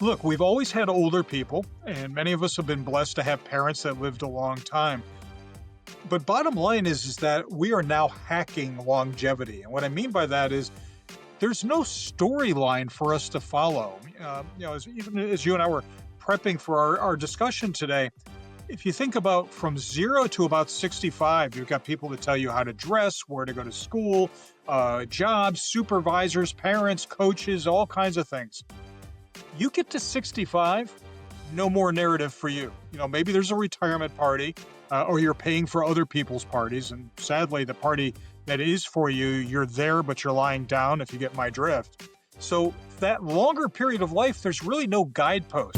Look, we've always had older people, and many of us have been blessed to have parents that lived a long time. But bottom line is that we are now hacking longevity. And what I mean by that is there's no storyline for us to follow. Even as you and I were prepping for our discussion today, if you think about from 0 to about 65, you've got people that tell you how to dress, where to go to school, jobs, supervisors, parents, coaches, all kinds of things. You get to 65, no more narrative for you. Maybe there's a retirement party, or you're paying for other people's parties. And sadly, the party that is for you, you're there, but you're lying down, if you get my drift. So that longer period of life, there's really no guidepost.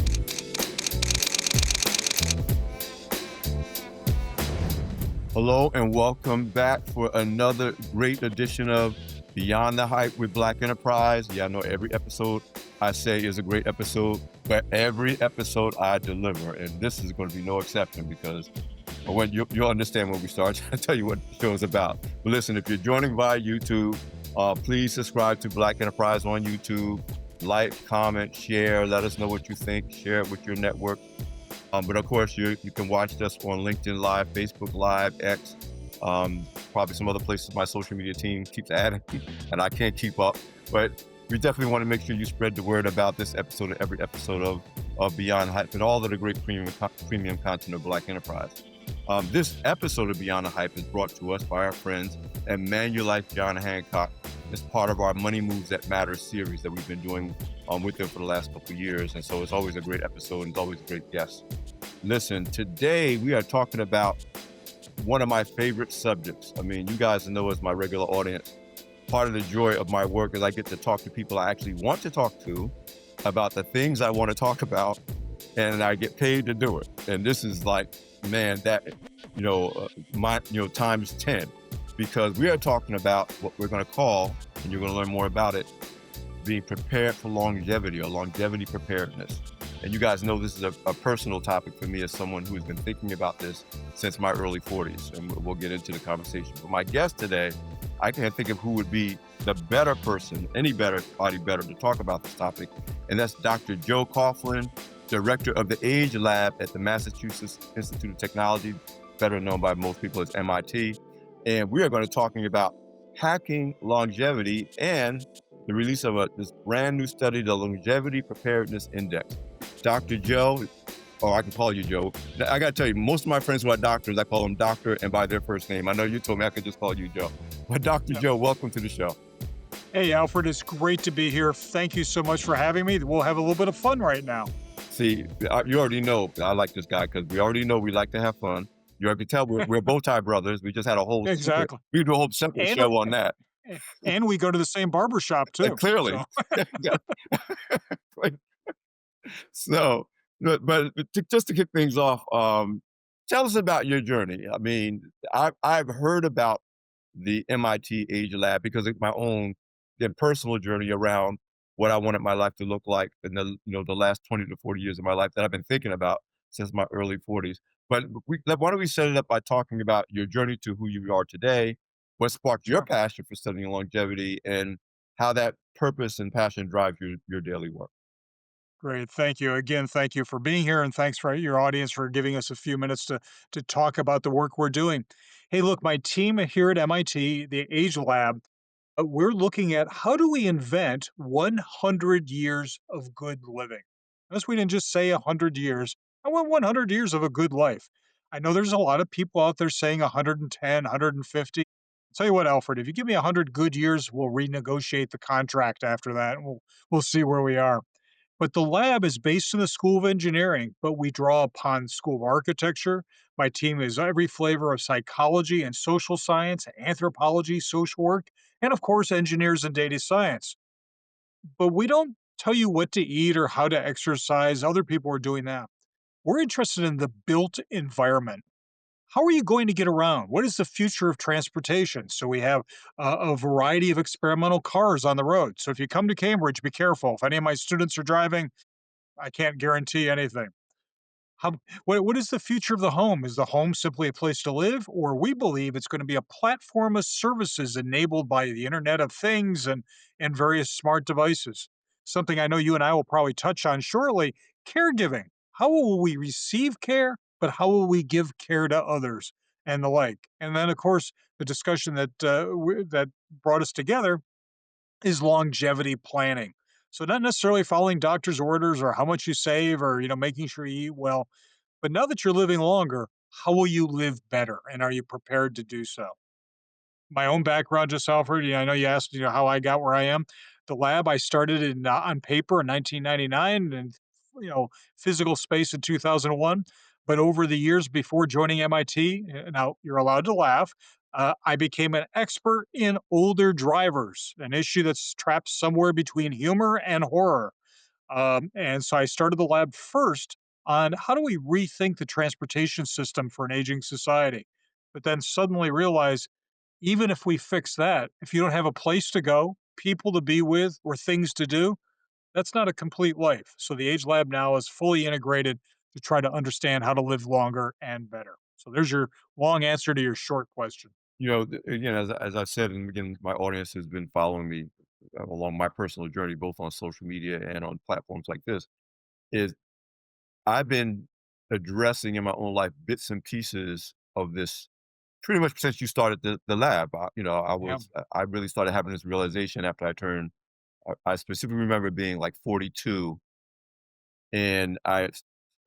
Hello and welcome back for another great edition of Beyond the Hype with Black Enterprise. Yeah, I know every episode I say is a great episode, but every episode I deliver, and this is going to be no exception because when you'll understand when we start. I'll tell you what the show is about. But listen, if you're joining via YouTube, please subscribe to Black Enterprise on YouTube. Like, comment, share, let us know what you think, share it with your network. But of course, you can watch us on LinkedIn Live, Facebook Live, X, probably some other places my social media team keeps adding, and I can't keep up. But we definitely want to make sure you spread the word about this episode and every episode of Beyond Hype and all of the great premium content of Black Enterprise. This episode of Beyond the Hype is brought to us by our friends at Manulife John Hancock. It's part of our Money Moves That Matter series that we've been doing with them for the last couple of years. And so it's always a great episode and it's always a great guest. Listen, today we are talking about one of my favorite subjects. I mean, you guys know as my regular audience, part of the joy of my work is I get to talk to people I actually want to talk to about the things I want to talk about, and I get paid to do it. And this is like, man, that, times 10, because we are talking about what we're going to call, and you're going to learn more about it, being prepared for longevity or longevity preparedness. And you guys know this is a personal topic for me as someone who has been thinking about this since my early 40s, and we'll get into the conversation. But my guest today, I can't think of who would be the better person, anybody better to talk about this topic, and that's Dr. Joe Coughlin, Director of the AgeLab at the Massachusetts Institute of Technology, better known by most people as MIT. And we are going to be talking about hacking longevity and the release of this brand new study, the Longevity Preparedness Index. Dr. Joe, or I can call you Joe. I got to tell you, most of my friends who are doctors, I call them doctor and by their first name. I know you told me I could just call you Joe. But Dr. Joe, welcome to the show. Hey, Alfred, it's great to be here. Thank you so much for having me. We'll have a little bit of fun right now. See, you already know I like this guy because we already know we like to have fun. You already tell we're bow tie brothers. We just had a whole Exactly. we do a whole separate show on that. And we go to the same barber shop too. Clearly. So, but just to kick things off, tell us about your journey. I mean, I've heard about the MIT Age Lab because of my own personal journey around what I wanted my life to look like in the last 20 to 40 years of my life that I've been thinking about since my early 40s. But why don't we set it up by talking about your journey to who you are today, what sparked your passion for studying longevity, and how that purpose and passion drive your daily work. Great. Thank you. Again, thank you for being here, and thanks for your audience for giving us a few minutes to talk about the work we're doing. Hey, look, my team here at MIT, the Age Lab, we're looking at how do we invent 100 years of good living? Notice we didn't just say 100 years. I want 100 years of a good life. I know there's a lot of people out there saying 110, 150. Tell you what, Alfred, if you give me 100 good years, we'll renegotiate the contract after that, and we'll see where we are. But the lab is based in the School of Engineering, but we draw upon School of Architecture. My team is every flavor of psychology and social science, anthropology, social work, and of course, engineers and data science. But we don't tell you what to eat or how to exercise. Other people are doing that. We're interested in the built environment. How are you going to get around? What is the future of transportation? So we have a variety of experimental cars on the road. So if you come to Cambridge, be careful. If any of my students are driving, I can't guarantee anything. What is the future of the home? Is the home simply a place to live? Or we believe it's going to be a platform of services enabled by the Internet of Things and various smart devices. something I know you and I will probably touch on shortly, caregiving. How will we receive care, but how will we give care to others and the like? And then, of course, the discussion that brought us together is longevity planning. So not necessarily following doctor's orders or how much you save or making sure you eat well, but now that you're living longer, how will you live better and are you prepared to do so? My own background, just offered. I know you asked, how I got where I am. The lab I started in on paper in 1999, and physical space in 2001. But over the years before joining MIT, now you're allowed to laugh. I became an expert in older drivers, an issue that's trapped somewhere between humor and horror. And so I started the lab first on how do we rethink the transportation system for an aging society. But then suddenly realized even if we fix that, if you don't have a place to go, people to be with, or things to do, that's not a complete life. So the Age Lab now is fully integrated to try to understand how to live longer and better. So there's your long answer to your short question. Again, as I said, and again, my audience has been following me along my personal journey, both on social media and on platforms like this, is I've been addressing in my own life bits and pieces of this pretty much since you started the lab. Yeah. I really started having this realization after I turned. I specifically remember being like 42, and I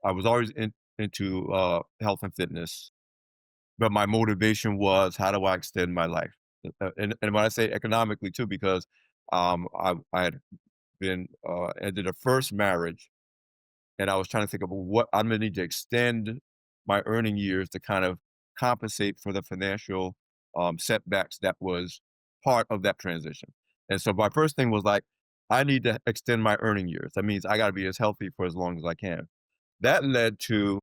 was always into health and fitness, but my motivation was how do I extend my life, and when I say economically too, because I had been ended a first marriage, and I was trying to think of what I'm gonna need to extend my earning years to kind of compensate for the financial, setbacks that was part of that transition. And so my first thing was like, I need to extend my earning years. That means I gotta be as healthy for as long as I can. That led to,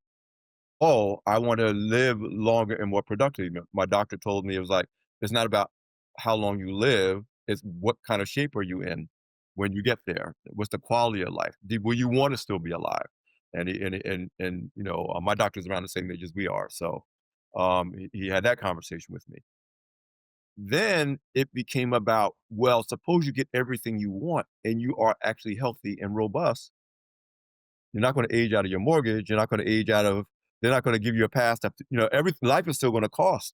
oh, I want to live longer and more productive. My doctor told me it was like, it's not about how long you live, it's what kind of shape are you in when you get there? What's the quality of life? Will you want to still be alive? My doctor's around the same age as we are, so he had that conversation with me. Then it became about, well, suppose you get everything you want and you are actually healthy and robust. You're not going to age out of your mortgage. You're not going to age out of. They're not going to give you a pass. Every life is still going to cost.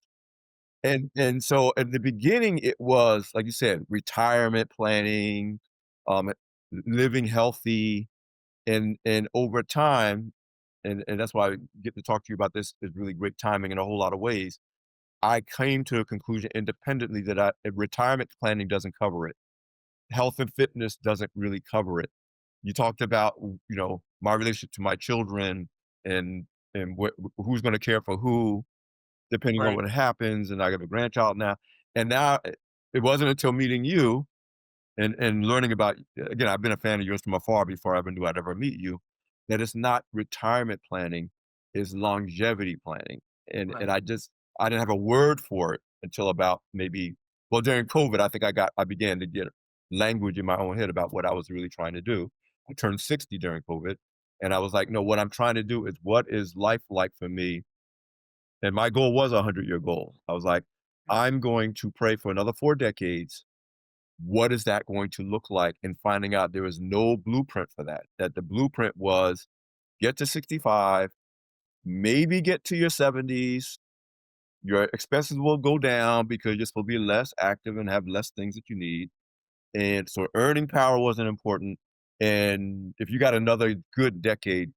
And so at the beginning, it was like you said, retirement planning, um, living healthy, and over time, and that's why I get to talk to you about this is really great timing in a whole lot of ways. I came to a conclusion independently that retirement planning doesn't cover it. Health and fitness doesn't really cover it. You talked about, my relationship to my children and who's gonna care for who, depending on Right. what happens, and I got a grandchild now, and now it wasn't until meeting you and learning about again, I've been a fan of yours from afar before I even knew I'd ever meet you, that it's not retirement planning, it's longevity planning, and Right. I didn't have a word for it until about maybe well, during COVID, I think I began to get language in my own head about what I was really trying to do. I turned 60 during COVID, and I was like, "No, what I'm trying to do is what is life like for me?" And my goal was a 100-year goal. I was like, Yeah. "I'm going to pray for another 4 decades. What is that going to look like?" And finding out there was no blueprint for that, that the blueprint was get to 65, maybe get to your 70s, your expenses will go down because you're supposed to be less active and have less things that you need, and so earning power wasn't important, and if you got another good decade,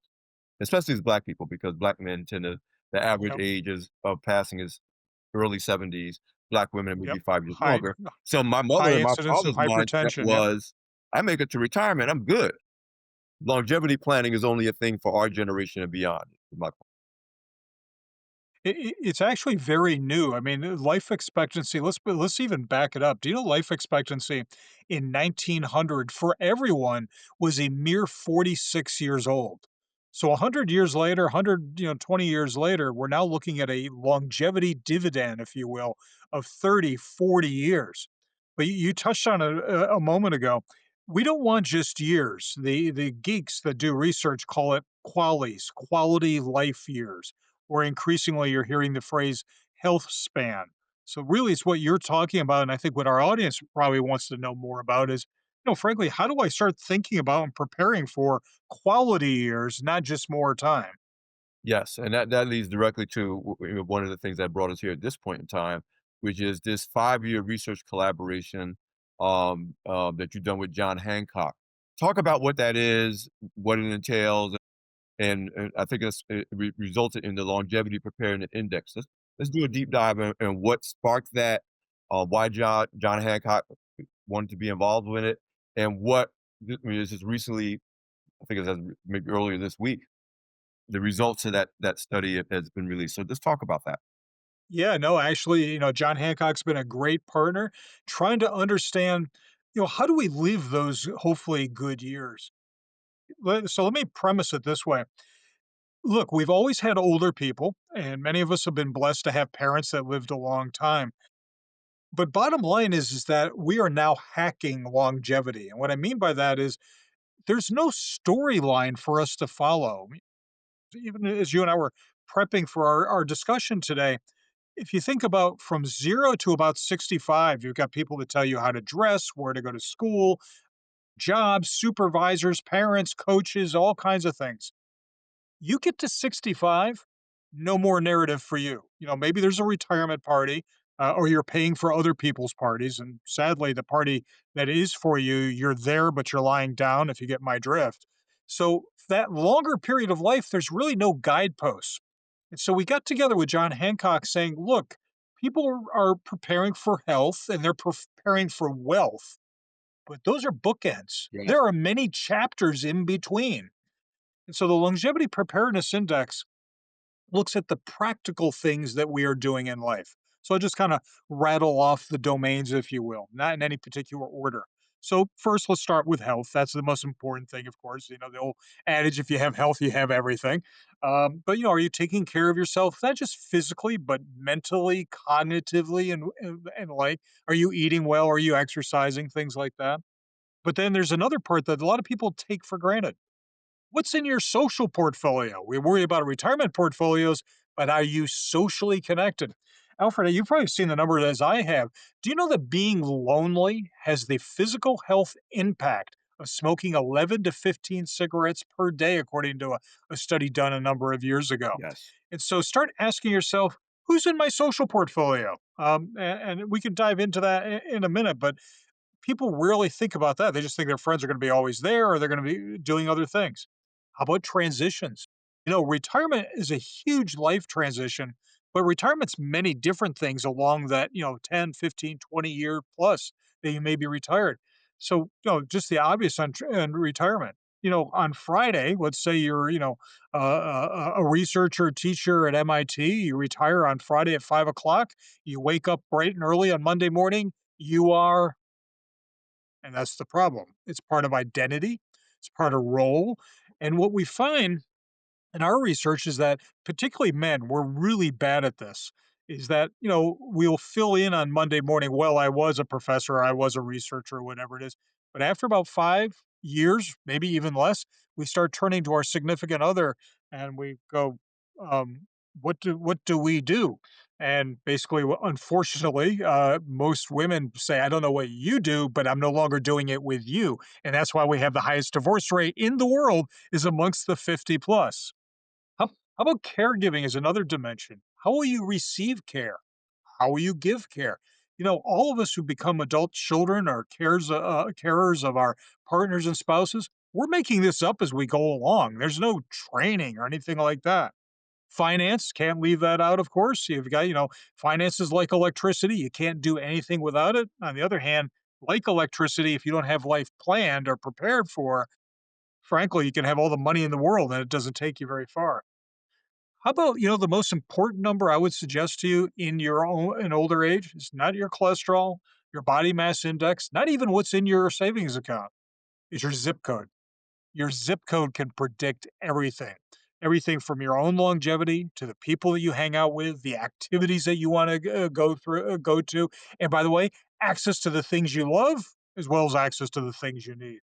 especially as Black people, because Black men tend to the average Yep. age is of passing is early 70s, Black women maybe Yep. 5 years High longer. So my mother high and my incidence of father's mindset hypertension. Yep. was, "I make it to retirement, I'm good." Longevity planning is only a thing for our generation and beyond, is my point. It's actually very new. I mean, life expectancy. Let's even back it up. Do you know life expectancy in 1900 for everyone was a mere 46 years old. So 100 years later, 100 20 years later, we're now looking at a longevity dividend, if you will, of 30, 40 years. But you touched on it a moment ago. We don't want just years. The geeks that do research call it qualities, quality life years, or increasingly you're hearing the phrase health span. So really it's what you're talking about. And I think what our audience probably wants to know more about is Frankly, how do I start thinking about and preparing for quality years, not just more time? Yes, and that leads directly to one of the things that brought us here at this point in time, which is this 5-year research collaboration, that you've done with John Hancock. Talk about what that is, what it entails, and I think it resulted in the Longevity Preparedness Index. Let's do a deep dive in what sparked that, why John Hancock wanted to be involved with it, and what I mean, this is recently, I think it was maybe earlier this week, the results of that study has been released. So let's talk about that. Yeah, no, actually, John Hancock's been a great partner trying to understand, how do we live those hopefully good years? So let me premise it this way. Look, we've always had older people, and many of us have been blessed to have parents that lived a long time. But bottom line is that we are now hacking longevity. And what I mean by that is there's no storyline for us to follow. Even as you and I were prepping for our discussion today, if you think about from 0 to about 65, you've got people that tell you how to dress, where to go to school, jobs, supervisors, parents, coaches, all kinds of things. You get to 65, no more narrative for you. Maybe there's a retirement party, or you're paying for other people's parties. And sadly, the party that is for you, you're there, but you're lying down, if you get my drift. So, that longer period of life, there's really no guideposts. And so, we got together with John Hancock saying, look, people are preparing for health and they're preparing for wealth, but those are bookends. Yes. There are many chapters in between. And so the Longevity Preparedness Index looks at the practical things that we are doing in life. So I just kind of rattle off the domains, if you will, not in any particular order. So first, let's start with health. That's the most important thing, of course. The old adage: if you have health, you have everything. But are you taking care of yourself, not just physically, but mentally, cognitively, and like, are you eating well? Are you exercising? Things like that. But then there's another part that a lot of people take for granted. What's in your social portfolio? We worry about retirement portfolios, but are you socially connected? Alfred, you've probably seen the number as I have. Do you know that being lonely has the physical health impact of smoking 11 to 15 cigarettes per day, according to a study done a number of years ago? Yes. And so start asking yourself, who's in my social portfolio? And we can dive into that in a minute, but people rarely think about that. They just think their friends are going to be always there or they're going to be doing other things. How about transitions? Retirement is a huge life transition, but retirement's many different things along that, 10, 15, 20-year plus that you may be retired. So, just the obvious on retirement. On Friday, let's say you're, a researcher, teacher at MIT, you retire on Friday at 5 o'clock, you wake up bright and early on Monday morning, you are, and that's the problem. It's part of identity, it's part of role. And what we find in our research is that, particularly men, we're really bad at this. Is that, we'll fill in on Monday morning, well, I was a professor, I was a researcher, whatever it is. But after about 5 years, maybe even less, we start turning to our significant other and we go, what do we do? And basically, unfortunately, most women say, I don't know what you do, but I'm no longer doing it with you. And that's why we have the highest divorce rate in the world is amongst the 50 plus. How, how about caregiving is another dimension? How will you receive care? How will you give care? All of us who become adult children or carers of our partners and spouses, we're making this up as we go along. There's no training or anything like that. Finance, can't leave that out, of course. You've got, finance is like electricity. You can't do anything without it. On the other hand, like electricity, if you don't have life planned or prepared for, frankly, you can have all the money in the world and it doesn't take you very far. How about, the most important number I would suggest to you in your own an older age is not your cholesterol, your body mass index, not even what's in your savings account, is your zip code. Your zip code can predict everything. Everything from your own longevity to the people that you hang out with, the activities that you want to go to, and by the way, access to the things you love as well as access to the things you need.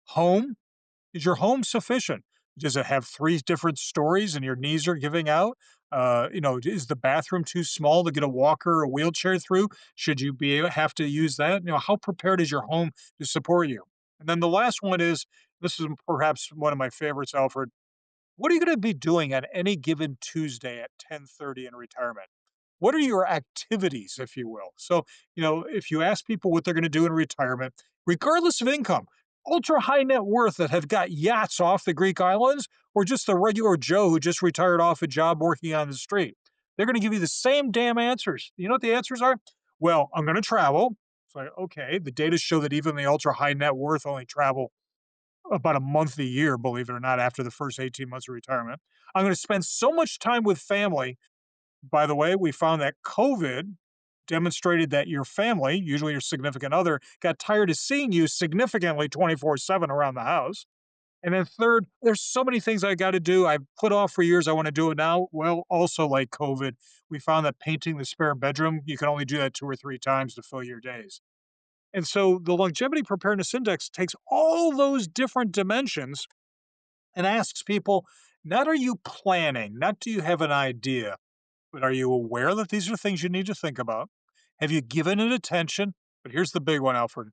Home, is your home sufficient? Does it have 3 different stories and your knees are giving out? Is the bathroom too small to get a walker or a wheelchair through? Should you have to use that? How prepared is your home to support you? And then the last one is, this is perhaps one of my favorites, Alfred. What are you gonna be doing on any given Tuesday at 10:30 in retirement? What are your activities, if you will? So, if you ask people what they're gonna do in retirement, regardless of income, ultra high net worth that have got yachts off the Greek islands, or just the regular Joe who just retired off a job working on the street, they're gonna give you the same damn answers. You know what the answers are? Well, I'm gonna travel. It's like, okay, the data show that even the ultra high net worth only travel about a month a year, believe it or not, after the first 18 months of retirement. I'm going to spend so much time with family. By the way, we found that COVID demonstrated that your family, usually your significant other, got tired of seeing you significantly 24/7 around the house. And then third, there's so many things I got to do. I've put off for years. I want to do it now. Well, also like COVID, we found that painting the spare bedroom, you can only do that 2 or 3 times to fill your days. And so the Longevity Preparedness Index takes all those different dimensions and asks people, not are you planning, not do you have an idea, but are you aware that these are things you need to think about? Have you given it attention? But here's the big one, Alfred.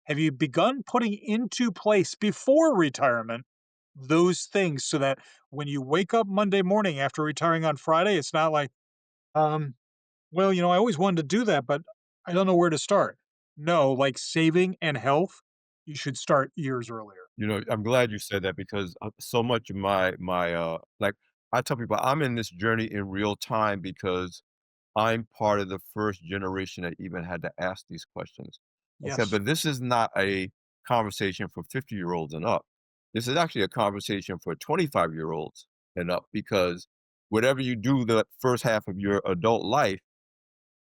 Have you begun putting into place before retirement those things so that when you wake up Monday morning after retiring on Friday, it's not like, um, well, I always wanted to do that, but I don't know where to start. No, like saving and health, you should start years earlier. I'm glad you said that because, so much of like, I tell people I'm in this journey in real time because I'm part of the first generation that even had to ask these questions. I said, Yes. "But this is not a conversation for 50-year-olds and up. This is actually a conversation for 25-year-olds and up because whatever you do the first half of your adult life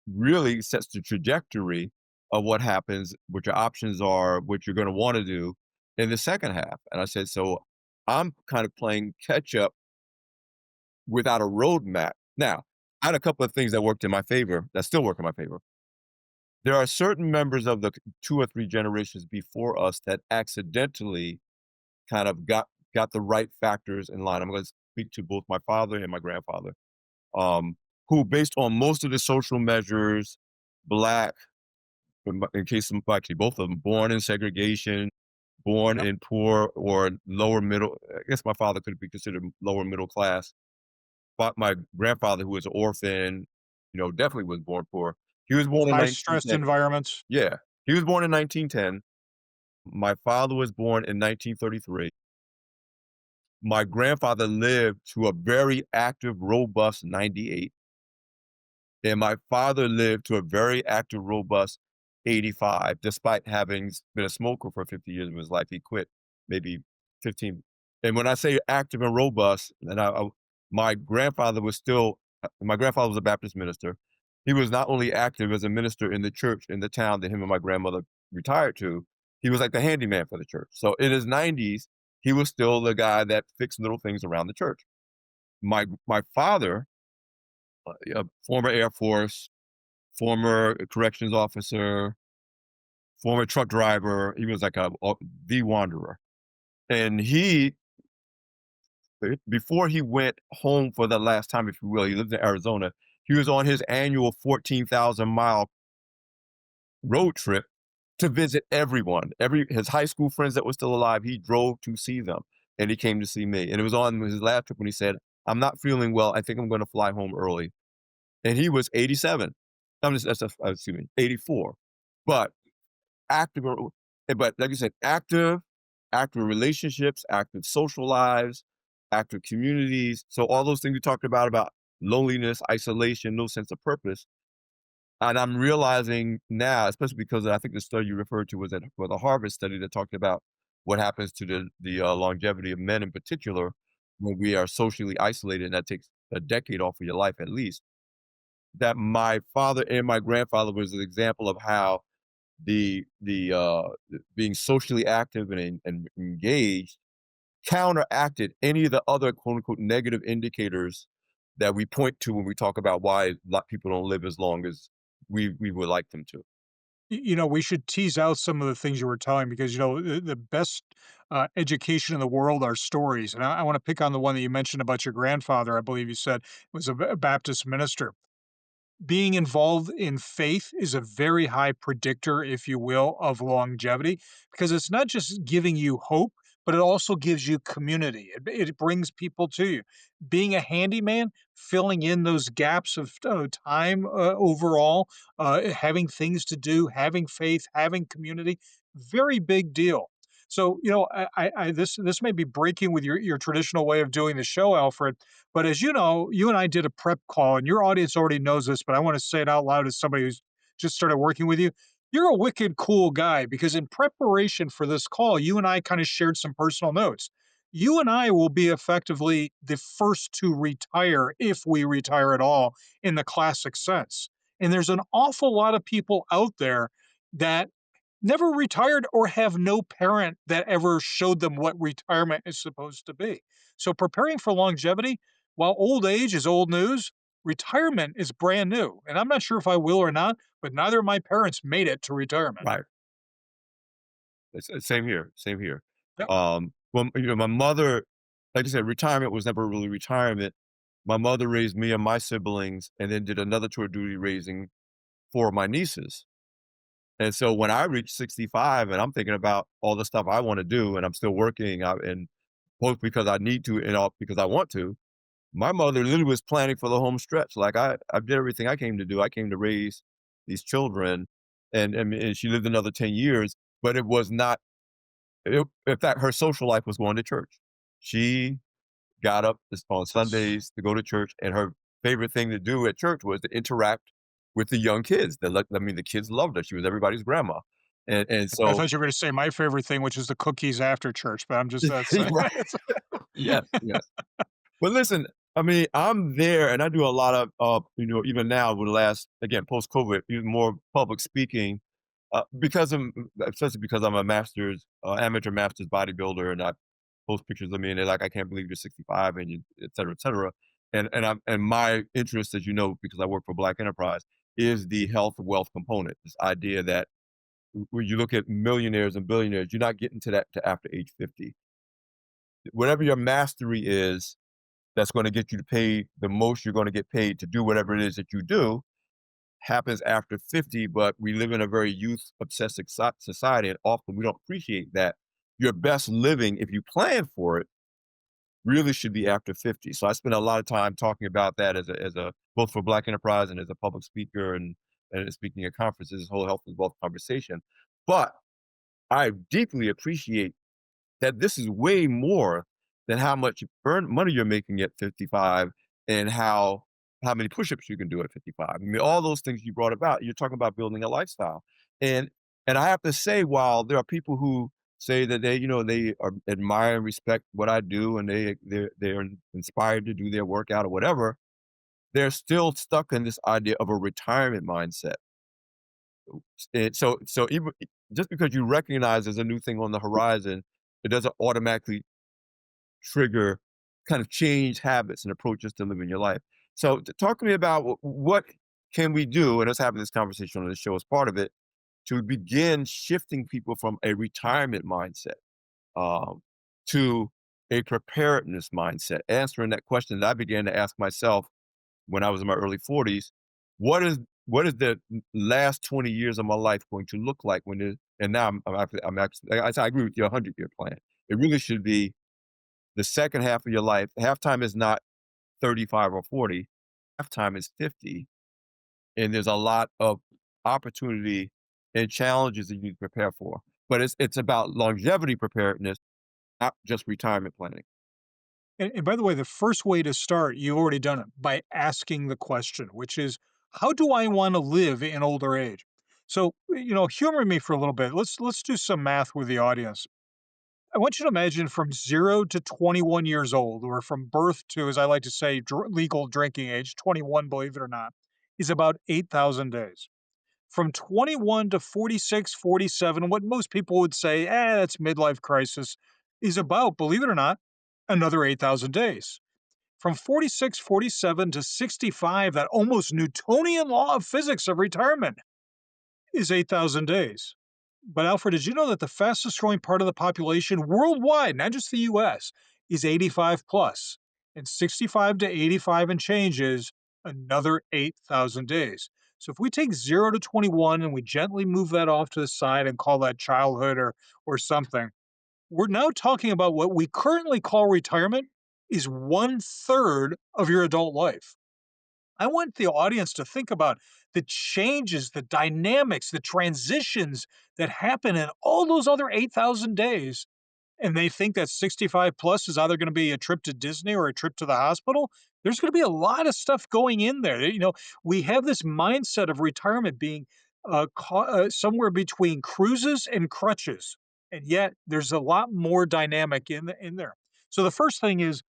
really sets the trajectory of what happens, what your options are, what you're gonna wanna do in the second half." And I said, "So I'm kind of playing catch up without a roadmap." Now, I had a couple of things that worked in my favor that still work in my favor. There are certain members of the 2 or 3 generations before us that accidentally kind of got the right factors in line. I'm gonna speak to both my father and my grandfather, who based on most of the social measures, Black, in case of actually both of them, born in segregation, born Yep. in poor or lower middle. I guess my father could be considered lower middle class, but my grandfather, who was an orphan, definitely was born poor. He was born in High stress 1910. environments. Yeah, he was born in 1910. My father was born in 1933. My grandfather lived to a very active, robust 98. And my father lived to a very active, robust 85, despite having been a smoker for 50 years of his life. He quit maybe 15. And when I say active and robust, and my grandfather was still, my grandfather was a Baptist minister. He was not only active as a minister in the church in the town that him and my grandmother retired to, he was like the handyman for the church. So in his 90s, he was still the guy that fixed little things around the church. My father, former Air Force, former corrections officer, former truck driver. He was like the wanderer. And before he went home for the last time, if you will, he lived in Arizona. He was on his annual 14,000-mile road trip to visit everyone. His high school friends that were still alive, he drove to see them. And he came to see me. And it was on his last trip when he said, "I'm not feeling well. I think I'm going to fly home early." And he was 87. Excuse me, 84. But active, but like you said, active relationships, active social lives, active communities. So all those things we talked about loneliness, isolation, no sense of purpose. And I'm realizing now, especially because I think the study you referred to was a Harvard study that talked about what happens to the longevity of men in particular when we are socially isolated, and that takes a decade off of your life at least. That my father and my grandfather was an example of how being socially active and engaged counteracted any of the other quote unquote negative indicators that we point to when we talk about why a lot of people don't live as long as we would like them to. We should tease out some of the things you were telling because, the best education in the world are stories. And I want to pick on the one that you mentioned about your grandfather. I believe you said was a Baptist minister. Being involved in faith is a very high predictor, if you will, of longevity because it's not just giving you hope, but it also gives you community. It brings people to you. Being a handyman, filling in those gaps of time overall, having things to do, having faith, having community, very big deal. So, this may be breaking with your traditional way of doing the show, Alfred, but as you know, you and I did a prep call, and your audience already knows this, but I want to say it out loud as somebody who's just started working with you. You're a wicked cool guy because in preparation for this call, you and I kind of shared some personal notes. You and I will be effectively the first to retire if we retire at all in the classic sense. And there's an awful lot of people out there that never retired or have no parent that ever showed them what retirement is supposed to be. So preparing for longevity, while old age is old news, retirement is brand new. And I'm not sure if I will or not, but neither of my parents made it to retirement. Right. Same here. Same here. Yep. Well, my mother, like I said, retirement was never really retirement. My mother raised me and my siblings, and then did another tour of duty raising four of my nieces. And so when I reach 65 and I'm thinking about all the stuff I want to do, and I'm still working, and both because I need to and all because I want to, my mother literally was planning for the home stretch. Like I did everything I came to do. I came to raise these children, and she lived another 10 years, but it was not. In fact, her social life was going to church. She got up on Sundays to go to church, and her favorite thing to do at church was to interact with the young kids. The kids loved her. She was everybody's grandma, and I so thought you were going to say my favorite thing, which is the cookies after church, but I'm just that's right, yes, yes. But listen, I mean, I'm there, and I do a lot of, even now with the last, again, post COVID, even more public speaking, because especially because I'm a amateur masters bodybuilder, and I post pictures of me, and they're like, "I can't believe you're 65," and et cetera, et cetera. And my interest, as you know, because I work for Black Enterprise, is the health wealth component. This idea that when you look at millionaires and billionaires, you're not getting to that to after age 50. Whatever your mastery is, that's gonna get you to pay the most you're gonna get paid to do whatever it is that you do, happens after 50, but we live in a very youth obsessive society, and often we don't appreciate that your best living, if you plan for it, really should be after 50. So I spend a lot of time talking about that as a both for Black Enterprise and as a public speaker, and speaking at conferences, this whole health and wealth conversation. But I deeply appreciate that this is way more than how much money you're making at 55, and how many push-ups you can do at 55. I mean, all those things you brought about, you're talking about building a lifestyle. And I have to say, while there are people who say that they admire and respect what I do, and they're inspired to do their workout or whatever, they're still stuck in this idea of a retirement mindset. And so even just because you recognize there's a new thing on the horizon, it doesn't automatically trigger kind of change habits and approaches to living your life. So talk to me about what can we do, and us having this conversation on the show as part of it, to begin shifting people from a retirement mindset um, to a preparedness mindset, answering that question that I began to ask myself when I was in my early 40s. What is the last 20 years of my life going to look like when it, and now I'm actually, I agree with your 100-year plan. It really should be the second half of your life. Halftime is not 35 or 40, halftime is 50. And there's a lot of opportunity and challenges that you need to prepare for. But it's about longevity preparedness, not just retirement planning. And by the way, the first way to start, you've already done it by asking the question, which is, how do I want to live in older age? So, humor me for a little bit. Let's do some math with the audience. I want you to imagine from 0 to 21 years old, or from birth to, as I like to say, legal drinking age, 21, believe it or not, is about 8,000 days. From 21 to 46, 47, what most people would say, that's midlife crisis, is about, believe it or not, another 8,000 days. From 46, 47 to 65, that almost Newtonian law of physics of retirement, is 8,000 days. But Alfred, did you know that the fastest growing part of the population worldwide, not just the US, is 85 plus, and 65 to 85 and change is another 8,000 days. So if we take 0 to 21 and we gently move that off to the side and call that childhood or something, we're now talking about what we currently call retirement is one third of your adult life. I want the audience to think about the changes, the dynamics, the transitions that happen in all those other 8,000 days. And they think that 65 plus is either going to be a trip to Disney or a trip to the hospital. There's going to be a lot of stuff going in there. We have this mindset of retirement being somewhere between cruises and crutches. And yet there's a lot more dynamic in there. So the first thing is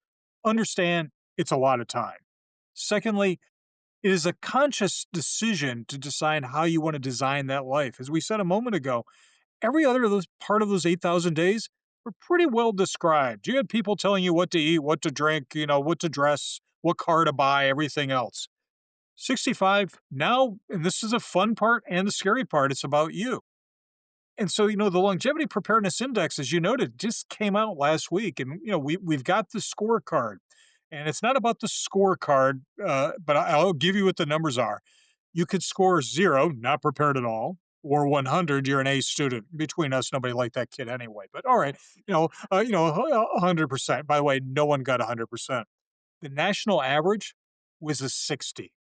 understand it's a lot of time. Secondly, it is a conscious decision to decide how you want to design that life. As we said a moment ago, every other of those part of those 8,000 days were pretty well described. You had people telling you what to eat, what to drink, what to dress, what car to buy, everything else. 65 now, and this is a fun part and the scary part, it's about you. And so, the Longevity Preparedness Index, as you noted, just came out last week. And, we've got the scorecard. And it's not about the scorecard, but I'll give you what the numbers are. You could score 0, not prepared at all, or 100, you're an A student. Between us, nobody liked that kid anyway. But all right, 100%. By the way, no one got 100%. The national average was a 60.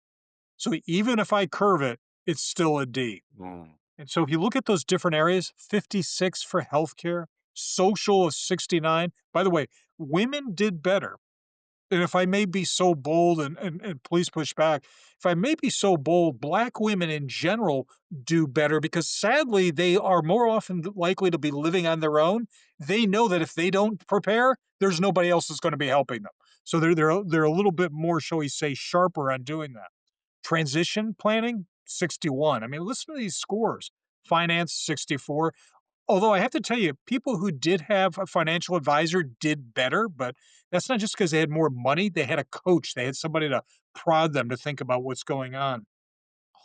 So even if I curve it, it's still a D. Mm. And so if you look at those different areas, 56 for healthcare, social is 69. By the way, women did better. And if I may be so bold, and please push back, if I may be so bold, Black women in general do better because sadly they are more often likely to be living on their own. They know that if they don't prepare, there's nobody else that's going to be helping them. So they're a little bit more, shall we say, sharper on doing that. Transition planning, 61. I mean, listen to these scores. Finance, 64. Although I have to tell you, people who did have a financial advisor did better, but that's not just because they had more money. They had a coach. They had somebody to prod them to think about what's going on.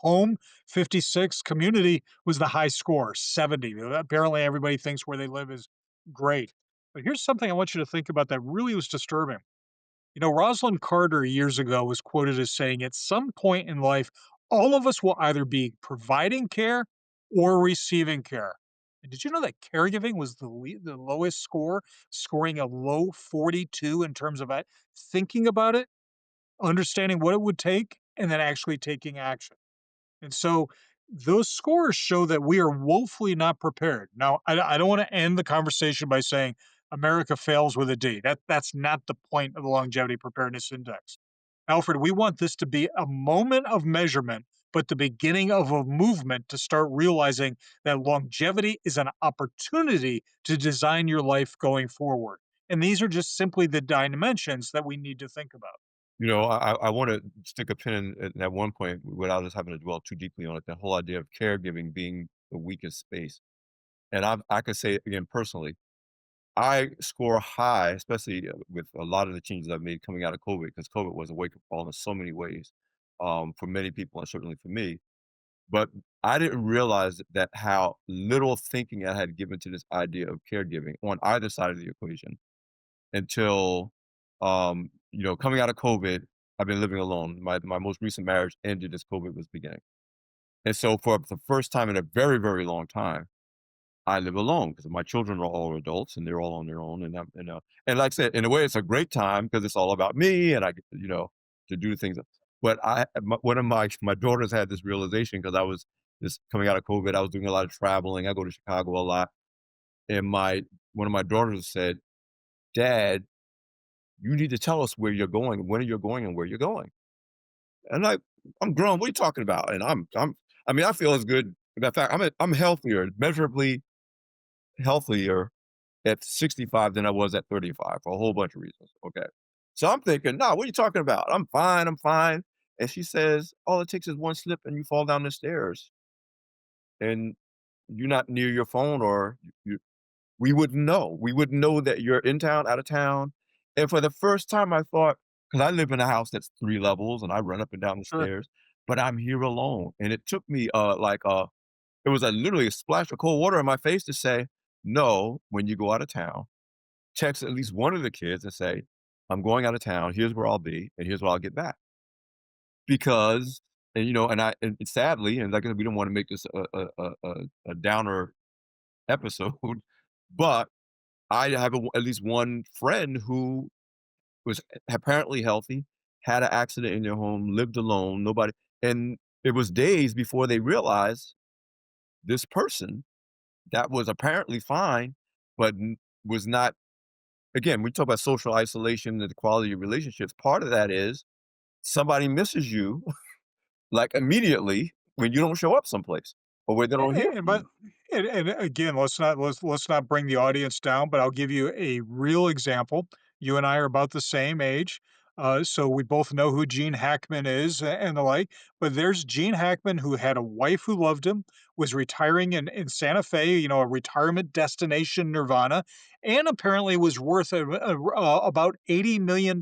Home, 56. Community was the high score, 70. Apparently, everybody thinks where they live is great. But here's something I want you to think about that really was disturbing. Rosalind Carter years ago was quoted as saying, at some point in life, all of us will either be providing care or receiving care. And did you know that caregiving was the lowest score, scoring a low 42 in terms of thinking about it, understanding what it would take, and then actually taking action? And so those scores show that we are woefully not prepared. Now, I don't want to end the conversation by saying America fails with a D. That's not the point of the Longevity Preparedness Index. Alfred, we want this to be a moment of measurement, but the beginning of a movement to start realizing that longevity is an opportunity to design your life going forward. And these are just simply the dimensions that we need to think about. I want to stick a pin in at one point without us having to dwell too deeply on it. The whole idea of caregiving being the weakest space, and I can say again personally, I score high, especially with a lot of the changes I've made coming out of COVID, because COVID was a wake up call in so many ways, for many people and certainly for me. But I didn't realize that how little thinking I had given to this idea of caregiving on either side of the equation until, coming out of COVID, I've been living alone. My most recent marriage ended as COVID was beginning. And so for the first time in a very, very long time, I live alone because my children are all adults and they're all on their own. And like I said, in a way, it's a great time because it's all about me and I get, to do things. But one of my daughters had this realization because I was just coming out of COVID. I was doing a lot of traveling. I go to Chicago a lot. And one of my daughters said, "Dad, you need to tell us where you're going, when you're going, and where you're going." And I'm grown. What are you talking about? And I mean, I feel as good. In fact, I'm healthier, measurably healthier at 65 than I was at 35 for a whole bunch of reasons. Okay. So I'm thinking, no, what are you talking about? I'm fine. I'm fine. And she says, all it takes is one slip and you fall down the stairs and you're not near your phone or we wouldn't know. We wouldn't know that you're in town, out of town. And for the first time, I thought, because I live in a house that's 3 levels and I run up and down the Sure. stairs, but I'm here alone. And it took me It was literally a splash of cold water in my face to say, "No, when you go out of town, text at least one of the kids and say, 'I'm going out of town. Here's where I'll be, and here's where I'll get back.'" Because and, and sadly, and like I said, we don't wanna make this a downer episode, but I have at least one friend who was apparently healthy, had an accident in their home, lived alone, nobody and it was days before they realized this person that was apparently fine, but was not again, we talk about social isolation and the quality of relationships. Part of that is somebody misses you like immediately when you don't show up someplace or where they don't hear And from but you. and again, let's not bring the audience down, but I'll give you a real example. You and I are about the same age, so we both know who Gene Hackman is and the like. But there's Gene Hackman who had a wife who loved him, was retiring in Santa Fe, a retirement destination, Nirvana, and apparently was worth about $80 million.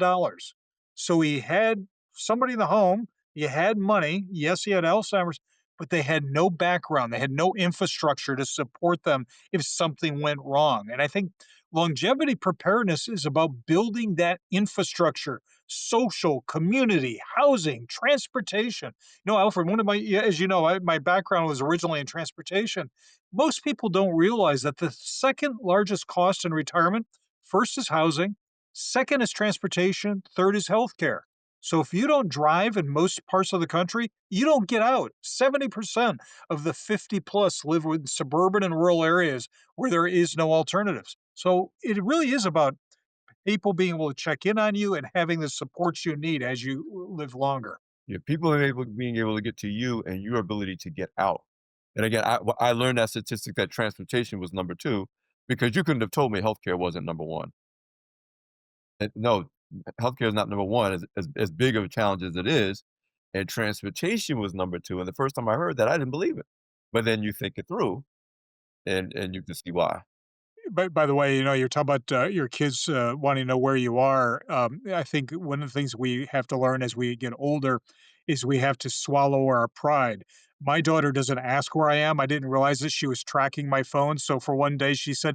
So he had somebody in the home. He had money. Yes, he had Alzheimer's, but they had no background. They had no infrastructure to support them if something went wrong. And I think longevity preparedness is about building that infrastructure, social, community, housing, transportation. Alfred, one of my, yeah, as you know, my background was originally in transportation. Most people don't realize that the second largest cost in retirement, first is housing, second is transportation, third is healthcare. So if you don't drive in most parts of the country, you don't get out. 70% of the 50 plus live in suburban and rural areas where there is no alternatives. So it really is about people being able to check in on you and having the supports you need as you live longer. Yeah, people are being able to get to you and your ability to get out. And again, I learned that statistic that transportation was number 2 because you couldn't have told me healthcare wasn't number 1. No, healthcare is not number 1 as big of a challenge as it is, and transportation was number 2, and the first time I heard that, I didn't believe it. But then you think it through, and you can see why. By the way, you're talking about your kids wanting to know where you are. I think one of the things we have to learn as we get older is we have to swallow our pride. My daughter doesn't ask where I am. I didn't realize that she was tracking my phone. So for one day, she said,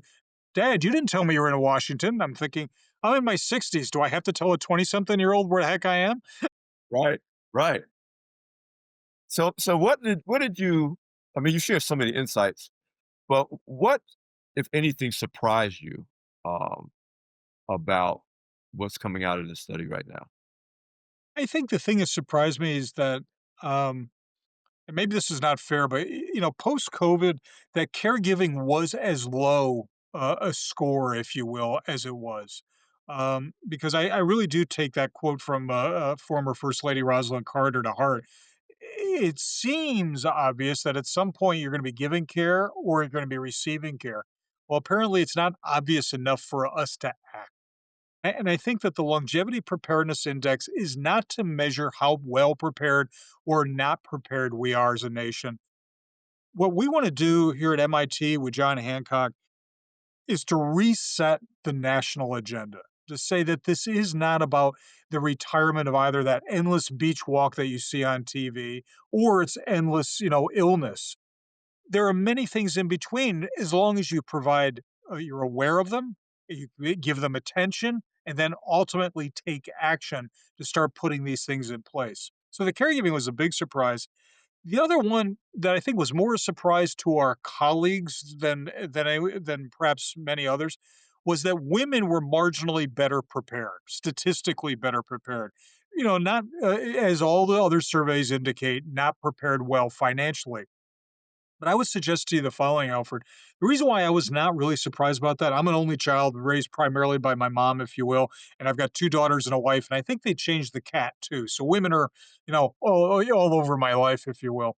"Dad, you didn't tell me you were in Washington." I'm thinking, I'm in my 60s. Do I have to tell a 20-something-year-old where the heck I am? Right, right. So what did you I mean, you share so many insights, but what, if anything, surprised you, um, about what's coming out of this study right now? I think the thing that surprised me is that um, and maybe this is not fair, but post COVID, that caregiving was as low a score, if you will, as it was. Because I really do take that quote from former First Lady Rosalind Carter to heart. It seems obvious that at some point you're going to be giving care or you're going to be receiving care. Well, apparently it's not obvious enough for us to act. And I think that the Longevity Preparedness Index is not to measure how well prepared or not prepared we are as a nation. What we want to do here at MIT with John Hancock is to reset the national agenda, to say that this is not about the retirement of either that endless beach walk that you see on TV or it's endless, illness. There are many things in between as long as you provide you're aware of them, you give them attention, and then ultimately take action to start putting these things in place. So the caregiving was a big surprise. The other one that I think was more a surprise to our colleagues than perhaps many others was that women were marginally better prepared, statistically better prepared. Not as all the other surveys indicate, not prepared well financially. But I would suggest to you the following, Alfred. The reason why I was not really surprised about that, I'm an only child raised primarily by my mom, if you will, and I've got two daughters and a wife, and I think they changed the cat too. So women are, all over my life, if you will.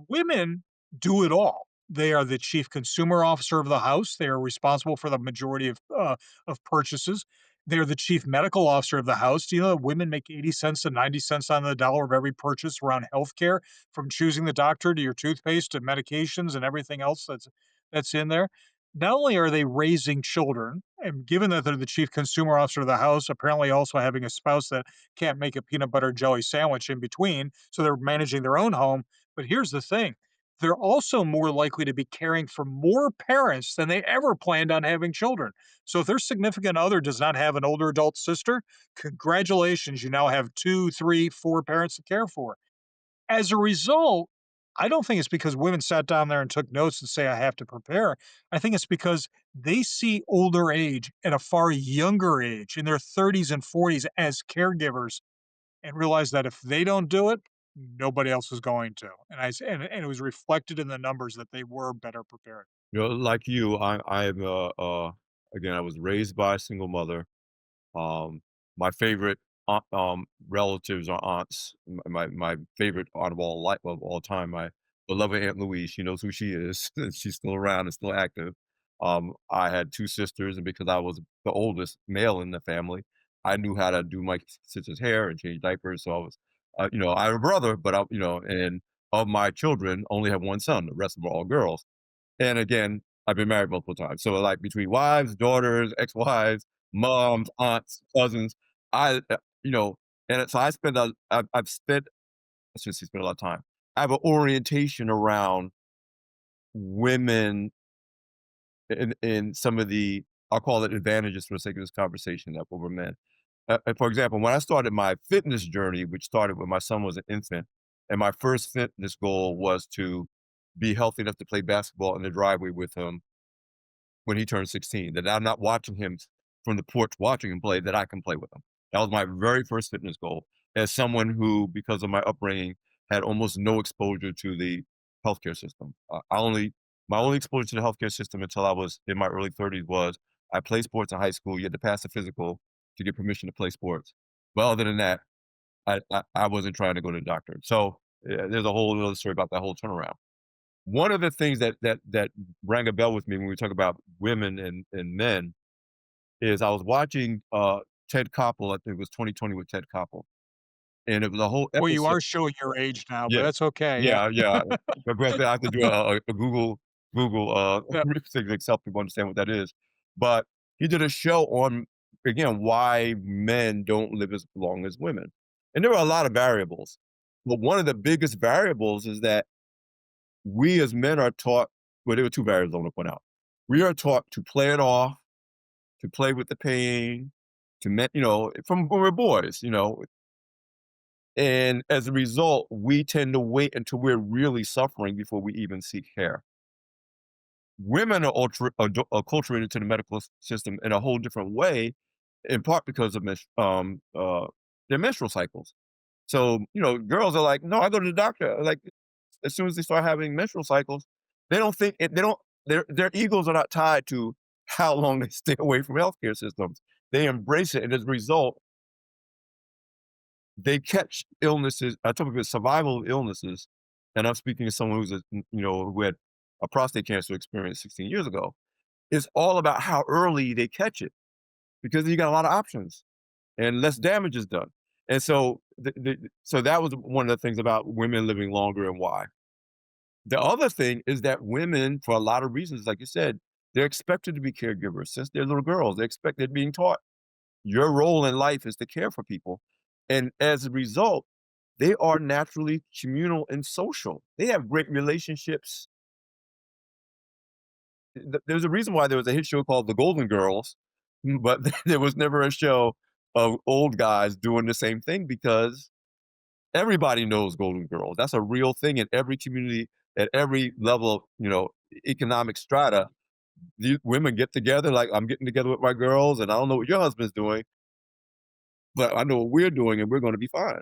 Women do it all. They are the chief consumer officer of the house. They are responsible for the majority of purchases. They're the chief medical officer of the house. Do you know that women make 80 cents to 90 cents on the dollar of every purchase around healthcare, from choosing the doctor to your toothpaste to medications and everything else that's in there? Not only are they raising children, and given that they're the chief consumer officer of the house, apparently also having a spouse that can't make a peanut butter jelly sandwich in between, so they're managing their own home. But here's the thing, they're also more likely to be caring for more parents than they ever planned on having children. So if their significant other does not have an older adult sister, congratulations, you now have two, three, four parents to care for. As a result, I don't think it's because women sat down there and took notes and say, I have to prepare. I think it's because they see older age at a far younger age, in their 30s and 40s, as caregivers, and realize that if they don't do it, nobody else is going to. And it was reflected in the numbers that they were better prepared. You know, like you, I'm again, I was raised by a single mother. My favorite relatives are aunts. My favorite aunt of all time, my beloved Aunt Louise. She knows who she is. She's still around and still active. I had two sisters, and because I was the oldest male in the family, I knew how to do my sister's hair and change diapers. So I was, I have a brother, but and of my children, only have one son. The rest of them are all girls. And again, I've been married multiple times. So, like, between wives, daughters, ex-wives, moms, aunts, cousins, I, you know, and so I spend a I've spent I shouldn't say spent a lot of time. I have an orientation around women in some of the, I'll call it advantages for the sake of this conversation up over men. And for example, when I started my fitness journey, which started when my son was an infant, and my first fitness goal was to be healthy enough to play basketball in the driveway with him when he turned 16, that I'm not watching him from the porch watching him play, that I can play with him. That was my very first fitness goal as someone who, because of my upbringing, had almost no exposure to the healthcare system. My only exposure to the healthcare system until I was in my early 30s was I played sports in high school. You had to pass a physical to get permission to play sports. But other than that, I wasn't trying to go to the doctor. So there's a whole other story about that whole turnaround. One of the things that rang a bell with me when we talk about women and men is I was watching, Ted Koppel, I think it was 2020 with Ted Koppel, and it was a whole Well, you episode. are showing your age now, but Yeah. that's okay. Yeah. Yeah. But I have to do a Google, Yeah. thing to help people understand what that is. But he did a show on, again, why men don't live as long as women, and there are a lot of variables, but one of the biggest variables is that we as men are taught, well, there were 2 variables I wanna point out. We are taught to play it off, to play with the pain, from when we're boys, and as a result, we tend to wait until we're really suffering before we even seek care. Women are acculturated to the medical system in a whole different way, in part because of their menstrual cycles. So, girls are like, "No, I go to the doctor." Like, as soon as they start having menstrual cycles, they don't their egos are not tied to how long they stay away from healthcare systems. They embrace it, and as a result, they catch illnesses. I talk about survival of illnesses, and I'm speaking to someone who had a prostate cancer experience 16 years ago. It's all about how early they catch it because you got a lot of options and less damage is done. And so, so that was one of the things about women living longer and why. The other thing is that women, for a lot of reasons, like you said, they're expected to be caregivers since they're little girls. They're being taught your role in life is to care for people. And as a result, they are naturally communal and social. They have great relationships. There's a reason why there was a hit show called The Golden Girls, but there was never a show of old guys doing the same thing because everybody knows Golden Girls. That's a real thing in every community at every level of, economic strata. These women get together, like, I'm getting together with my girls, and I don't know what your husband's doing, but I know what we're doing, and we're gonna be fine.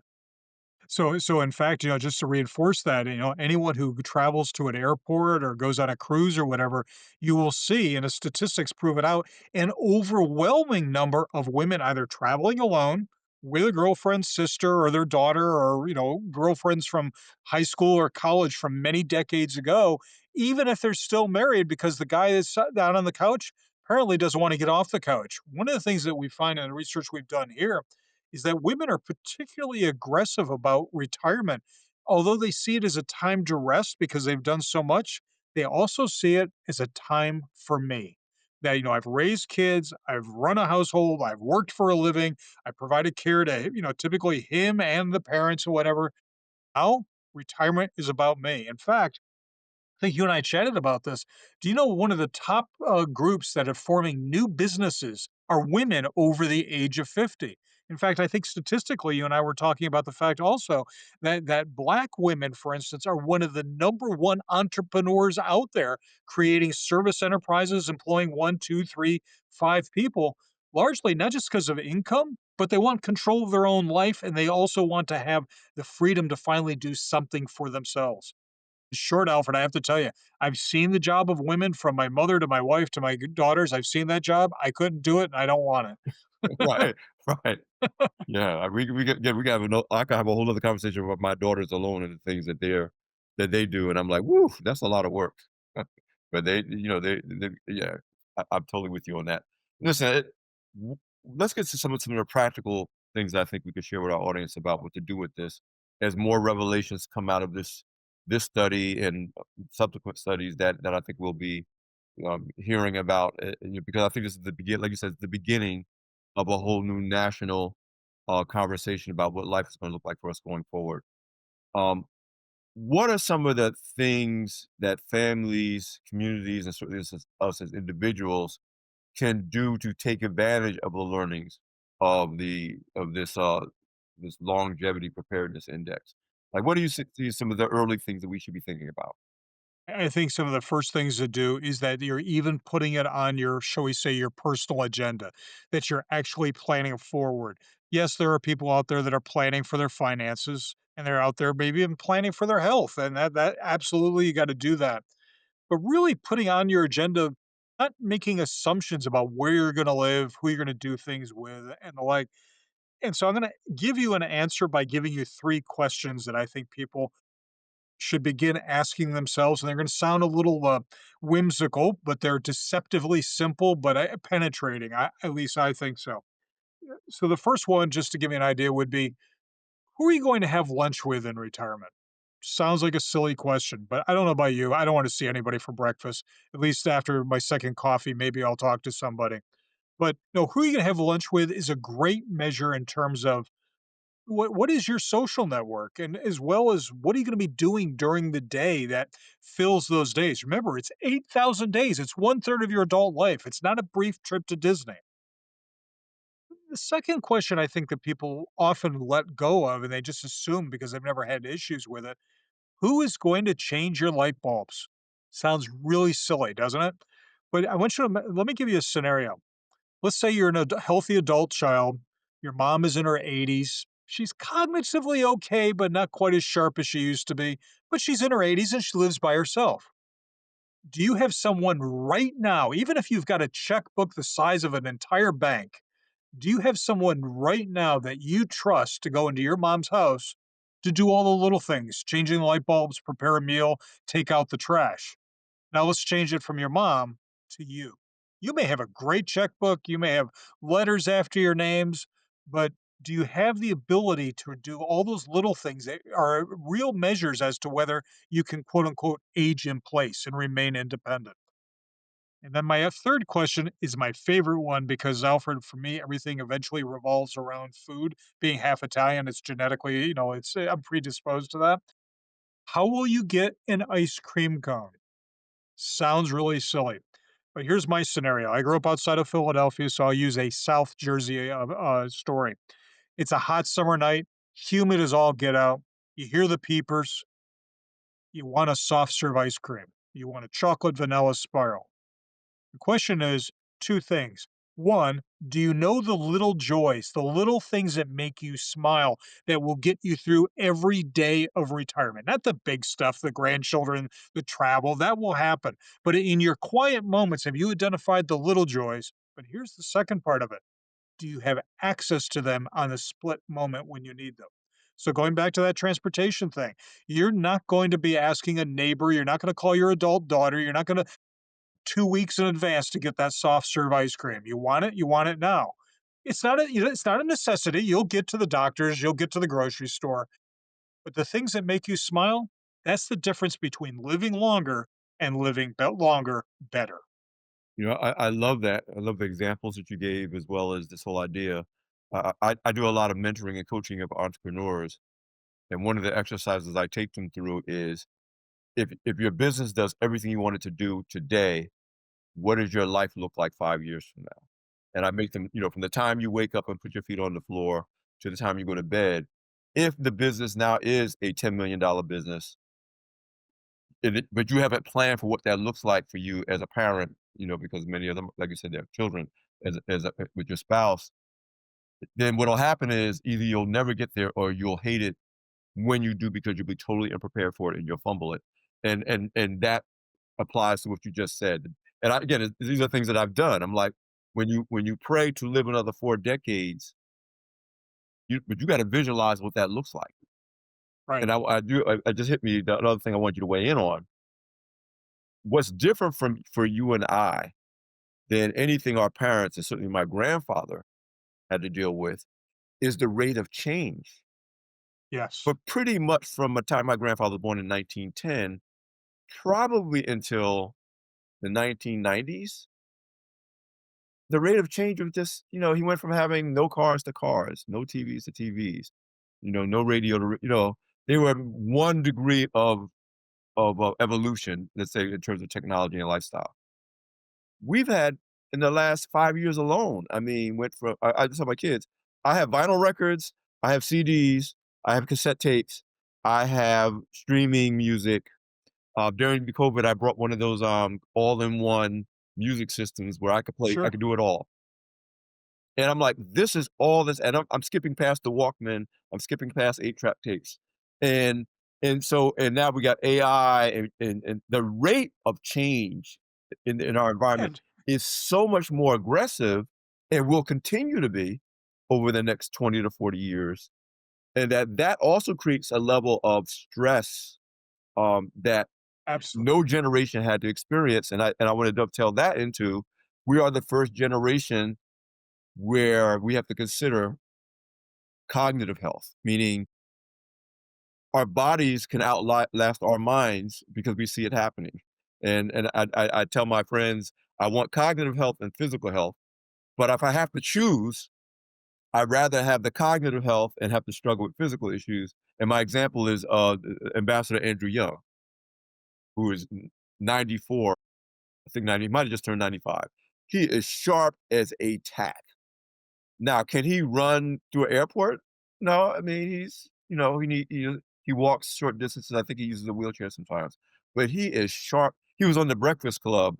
So in fact, just to reinforce that, anyone who travels to an airport or goes on a cruise or whatever, you will see, and the statistics prove it out, an overwhelming number of women either traveling alone with a girlfriend, sister, or their daughter, or girlfriends from high school or college from many decades ago, even if they're still married, because the guy that's sat down on the couch apparently doesn't want to get off the couch. One of the things that we find in the research we've done here is that women are particularly aggressive about retirement. Although they see it as a time to rest because they've done so much, they also see it as a time for me. That, I've raised kids, I've run a household, I've worked for a living, I provided care to, typically him and the parents or whatever. Now, retirement is about me. In fact, think you and I chatted about this. Do you know one of the top groups that are forming new businesses are women over the age of 50? In fact, I think statistically, you and I were talking about the fact also that Black women, for instance, are one of the number one entrepreneurs out there, creating service enterprises, employing one, two, three, five people, largely not just because of income, but they want control of their own life and they also want to have the freedom to finally do something for themselves. Short, Alfred, I have to tell you, I've seen the job of women from my mother to my wife to my daughters. I've seen that job. I couldn't do it, and I don't want it. Right, right. Yeah, we got I could have a whole other conversation with my daughters alone and the things that they do, and I'm like, "Woo, that's a lot of work." But they yeah, I'm totally with you on that. Listen, w let's get to some of the practical things that I think we could share with our audience about what to do with this as more revelations come out of this study and subsequent studies that I think we'll be, hearing about, because I think this is like you said, the beginning of a whole new national conversation about what life is going to look like for us going forward. Um, what are some of the things that families, communities, and certainly us as individuals can do to take advantage of the learnings of this longevity preparedness index? Like, what do you see some of the early things that we should be thinking about? I think some of the first things to do is that you're even putting it on your, shall we say, your personal agenda, that you're actually planning forward. Yes, there are people out there that are planning for their finances, and they're out there maybe even planning for their health, and that absolutely you got to do that. But really putting on your agenda, not making assumptions about where you're going to live, who you're going to do things with, and the like. And so I'm going to give you an answer by giving you three questions that I think people should begin asking themselves. And they're going to sound a little whimsical, but they're deceptively simple, but penetrating. At least I think so. So the first one, just to give you an idea, would be who are you going to have lunch with in retirement? Sounds like a silly question, but I don't know about you. I don't want to see anybody for breakfast. At least after my second coffee, maybe I'll talk to somebody. But no, who you going to have lunch with is a great measure in terms of what is your social network, and as well as what are you going to be doing during the day that fills those days. Remember, it's 8,000 days. It's one third of your adult life. It's not a brief trip to Disney. The second question I think that people often let go of and they just assume because they've never had issues with it, who is going to change your light bulbs? Sounds really silly, doesn't it? But I want you to let me give you a scenario. Let's say you're an healthy adult child. Your mom is in her 80s. She's cognitively okay, but not quite as sharp as she used to be. But she's in her 80s and she lives by herself. Do you have someone right now, even if you've got a checkbook the size of an entire bank, do you have someone right now that you trust to go into your mom's house to do all the little things, changing the light bulbs, prepare a meal, take out the trash? Now let's change it from your mom to you. You may have a great checkbook, you may have letters after your names, but do you have the ability to do all those little things that are real measures as to whether you can quote unquote age in place and remain independent? And then my third question is my favorite one because Alfred, for me, everything eventually revolves around food. Being half Italian, it's genetically, it's I'm predisposed to that. How will you get an ice cream cone? Sounds really silly, but here's my scenario. I grew up outside of Philadelphia, so I'll use a South Jersey story. It's a hot summer night, humid as all get out. You hear the peepers. You want a soft serve ice cream. You want a chocolate vanilla spiral. The question is two things. One, do you know the little joys, the little things that make you smile that will get you through every day of retirement? Not the big stuff, the grandchildren, the travel, that will happen. But in your quiet moments, have you identified the little joys? But here's the second part of it. Do you have access to them on a split moment when you need them? So going back to that transportation thing, you're not going to be asking a neighbor, you're not going to call your adult daughter, you're not going to 2 weeks in advance to get that soft serve ice cream. You want it now. It's not a necessity. You'll get to the doctors, you'll get to the grocery store, but the things that make you smile, that's the difference between living longer and living longer better. I love that. I love the examples that you gave as well as this whole idea. I do a lot of mentoring and coaching of entrepreneurs, and one of the exercises I take them through is if your business does everything you want it to do today, what does your life look like 5 years from now? And I make them, from the time you wake up and put your feet on the floor to the time you go to bed, if the business now is a $10 million business, but you haven't planned for what that looks like for you as a parent, because many of them, like you said, they have children with your spouse, then what'll happen is either you'll never get there or you'll hate it when you do because you'll be totally unprepared for it and you'll fumble it. And that applies to what you just said. And again, these are things that I've done. I'm like, when you pray to live another 4 decades, but you got to visualize what that looks like. Right. And I just hit me the another thing I want you to weigh in on. What's different from for you and I than anything our parents and certainly my grandfather had to deal with is the rate of change. Yes. But pretty much from the time my grandfather was born in 1910, probably until the 1990s, the rate of change was just, he went from having no cars to cars, no TVs to TVs, no radio to, they were 1 degree of evolution, let's say, in terms of technology and lifestyle. We've had in the last 5 years alone, I mean, went from, I just tell my kids, I have vinyl records, I have CDs, I have cassette tapes, I have streaming music. During the COVID, I brought one of those all-in-one music systems where I Sure. could do it all. And I'm like, this is all this, and I'm skipping past the Walkman, I'm skipping past 8-track tapes. And and now we got AI and the rate of change in our environment And is so much more aggressive and will continue to be over the next 20 to 40 years. And that also creates a level of stress that absolutely. no generation had to experience. And I want to dovetail that into we are the first generation where we have to consider cognitive health, meaning our bodies can outlast our minds because we see it happening. And I tell my friends, I want cognitive health and physical health, but if I have to choose, I'd rather have the cognitive health and have to struggle with physical issues. And my example is Ambassador Andrew Young, who is 94, I think 90, he might have just turned 95. He is sharp as a tack. Now, can he run through an airport? No, I mean, he walks short distances. I think he uses a wheelchair sometimes, but he is sharp. He was on the Breakfast Club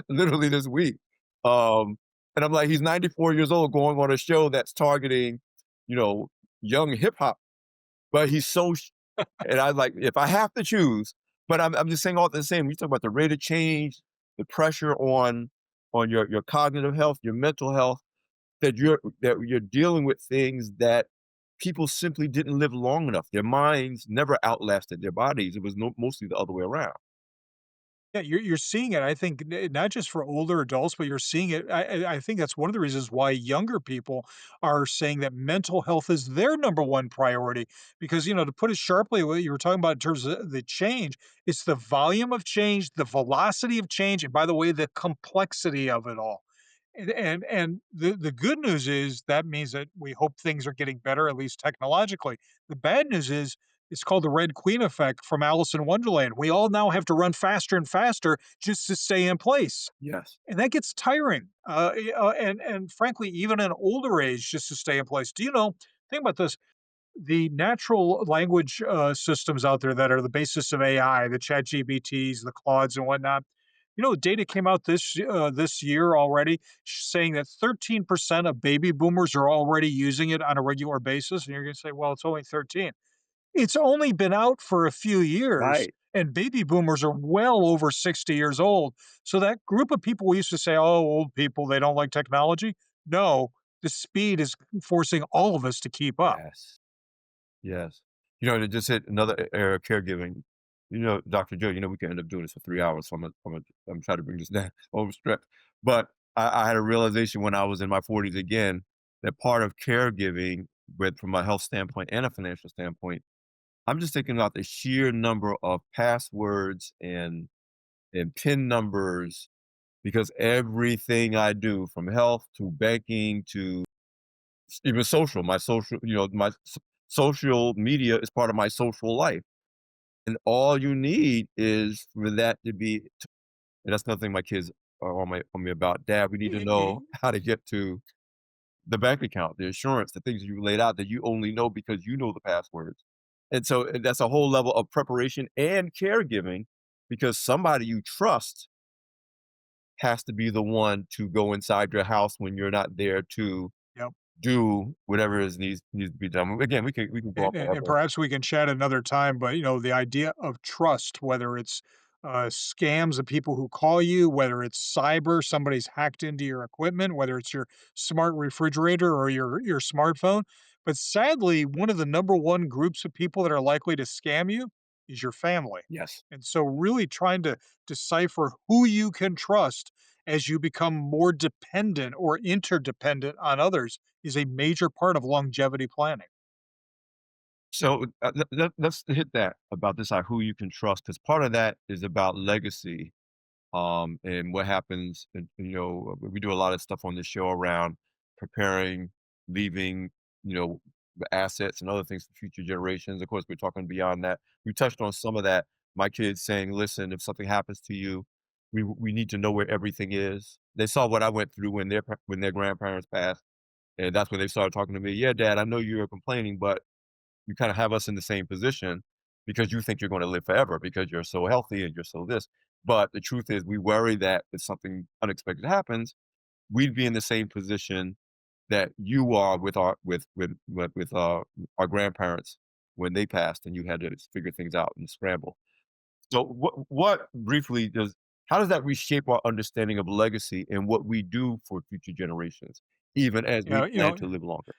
literally this week. Um, and I'm like, he's 94 years old going on a show that's targeting, you know, young hip hop, but and I like, if I have to choose, but I'm just saying all the same. You talk about the rate of change, the pressure on your cognitive health, your mental health, that you're dealing with things that people simply didn't live long enough. Their minds never outlasted their bodies. It was mostly the other way around. Yeah, you're seeing it. I think not just for older adults, but you're seeing it. I think that's one of the reasons why younger people are saying that mental health is their number one priority. Because to put it sharply, what you were talking about in terms of the change, it's the volume of change, the velocity of change, and by the way, the complexity of it all. And the good news is that means that we hope things are getting better, at least technologically. The bad news is it's called the Red Queen effect from Alice in Wonderland. We all now have to run faster and faster just to stay in place, Yes. and that gets tiring. And frankly, even in older age, just to stay in place. Think about this: the natural language systems out there that are the basis of AI, the Chat GBTs, the Claudes, and whatnot. Data came out this year already saying that 13% of baby boomers are already using it on a regular basis. And you're going to say, well, it's only 13. It's only been out for a few years, Right. and baby boomers are well over 60 years old. So that group of people we used to say, "Oh, old people, they don't like technology." No, the speed is forcing all of us to keep up. Yes. Yes. To just hit another area of caregiving. Dr. Joe, we can end up doing this for 3 hours. So I'm trying to bring this down overstretch. But I had a realization when I was in my 40s again that part of caregiving, from a health standpoint and a financial standpoint, I'm just thinking about the sheer number of passwords and PIN numbers because everything I do from health to banking to even social, my social media is part of my social life. And all you need is for that to be and that's another thing my kids are on me about. Dad, we need to know how to get to the bank account, the insurance, the things you laid out that you only know because you know the passwords. And so that's a whole level of preparation and caregiving because somebody you trust has to be the one to go inside your house when you're not there to Yep. do whatever needs to be done. Again, we can go on And forever. perhaps we can chat another time, but the idea of trust, whether it's scams of people who call you, whether it's cyber, somebody's hacked into your equipment, whether it's your smart refrigerator or your smartphone. But sadly, one of the number one groups of people that are likely to scam you is your family. Yes. And so really trying to decipher who you can trust as you become more dependent or interdependent on others is a major part of longevity planning. So let's hit that about this, who you can trust, because part of that is about legacy and what happens. And, we do a lot of stuff on this show around preparing, leaving, the assets and other things for future generations. Of course, we're talking beyond that. We touched on some of that. My kids saying, "Listen, if something happens to you, we need to know where everything is." They saw what I went through when their grandparents passed, and that's when they started talking to me. Yeah, Dad, I know you're complaining, but you kind of have us in the same position because you think you're going to live forever because you're so healthy and you're so this. But the truth is, we worry that if something unexpected happens, we'd be in the same position that you are with our grandparents when they passed, and you had to figure things out and scramble. So, what briefly does how does that reshape our understanding of legacy and what we do for future generations, even as You we know, you plan know, to live longer?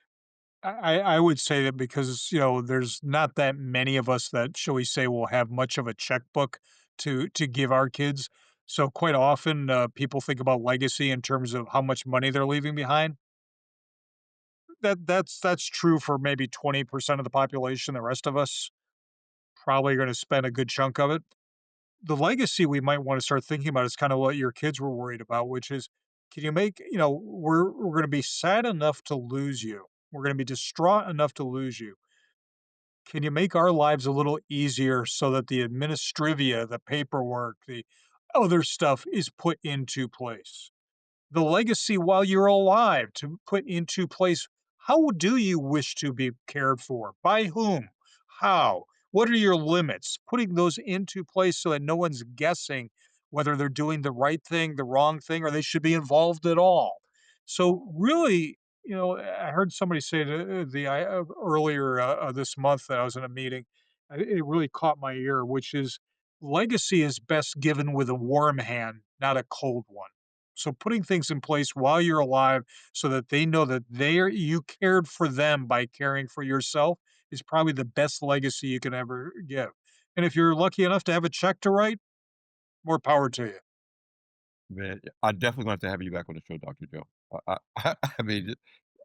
I would say that because, there's not that many of us that, shall we say, will have much of a checkbook to give our kids. So quite often, people think about legacy in terms of how much money they're leaving behind. That's true for maybe 20% of the population. The rest of us probably going to spend a good chunk of it. The legacy we might want to start thinking about is kind of what your kids were worried about, which is, can you make, we're going to be sad enough to lose you. We're going to be distraught enough to lose you. Can you make our lives a little easier so that the administrivia, the paperwork, the other stuff is put into place? The legacy while you're alive to put into place. How do you wish to be cared for? By whom? How? What are your limits? Putting those into place so that no one's guessing whether they're doing the right thing, the wrong thing, or they should be involved at all. So, really, I heard somebody say earlier this month that I was in a meeting. It really caught my ear, which is legacy is best given with a warm hand, not a cold one. So putting things in place while you're alive so that they know that you cared for them by caring for yourself is probably the best legacy you can ever give. And if you're lucky enough to have a check to write, more power to you. Man, I definitely going to have you back on the show, Dr. Joe. I mean,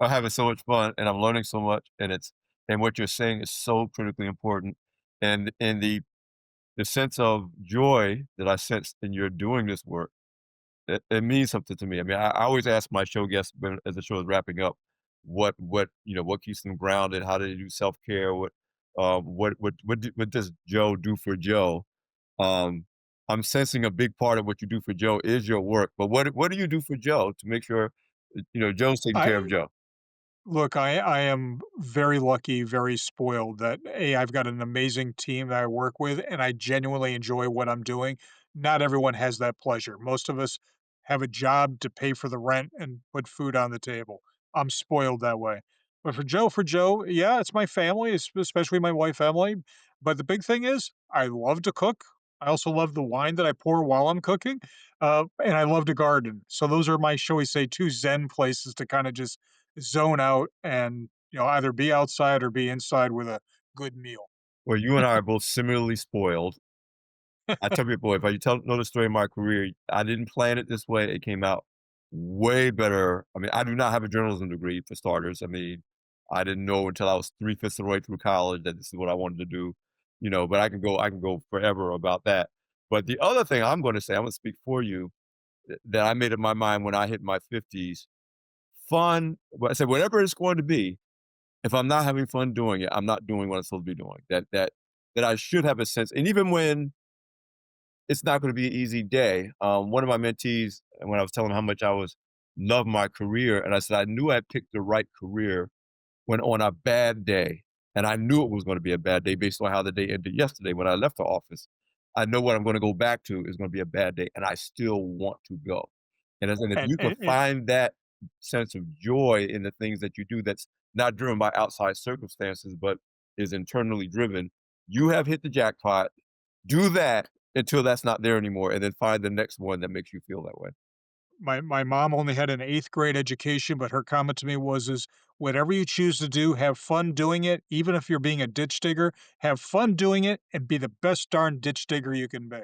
I'm having so much fun and I'm learning so much, and what you're saying is so critically important. And the sense of joy that I sense in your doing this work, it means something to me. I mean, I always ask my show guests as the show is wrapping up, what keeps them grounded, how do they do self care, what does Joe do for Joe? Um, I'm sensing a big part of what you do for Joe is your work, but what do you do for Joe to make sure, Joe's taking care of I Joe? Look, I am very lucky, very spoiled that I've got an amazing team that I work with, and I genuinely enjoy what I'm doing. Not everyone has that pleasure. Most of us have a job to pay for the rent and put food on the table. I'm spoiled that way. But for Joe, yeah, it's my family, especially my wife Emily. But the big thing is, I love to cook. I also love the wine that I pour while I'm cooking, and I love to garden. So those are my, shall we say, two Zen places to kind of just zone out and, either be outside or be inside with a good meal. Well, you and I are both similarly spoiled. I tell people if I know the story of my career, I didn't plan it this way. It came out way better. I mean, I do not have a journalism degree for starters. I mean, I didn't know until I was 3/5 of the way through college that this is what I wanted to do, but I can go forever about that. But the other thing I'm going to say, I'm going to speak for you, that I made up my mind when I hit my 50s. Fun, but I said, whatever it's going to be, if I'm not having fun doing it, I'm not doing what I'm supposed to be doing. That that I should have a sense. And even when it's not going to be an easy day, one of my mentees, when I was telling him how much I was love my career, and I said I knew I picked the right career when on a bad day, and I knew it was going to be a bad day based on how the day ended yesterday when I left the office. I know what I'm going to go back to is going to be a bad day, and I still want to go. And I said, if And, you could and find that sense of joy in the things that you do that's not driven by outside circumstances, but is internally driven, you have hit the jackpot. Do that until that's not there anymore, and then find the next one that makes you feel that way. my mom only had an 8th grade education, but her comment to me was is whatever you choose to do, have fun doing it. Even if you're being a ditch digger, have fun doing it and be the best darn ditch digger you can be.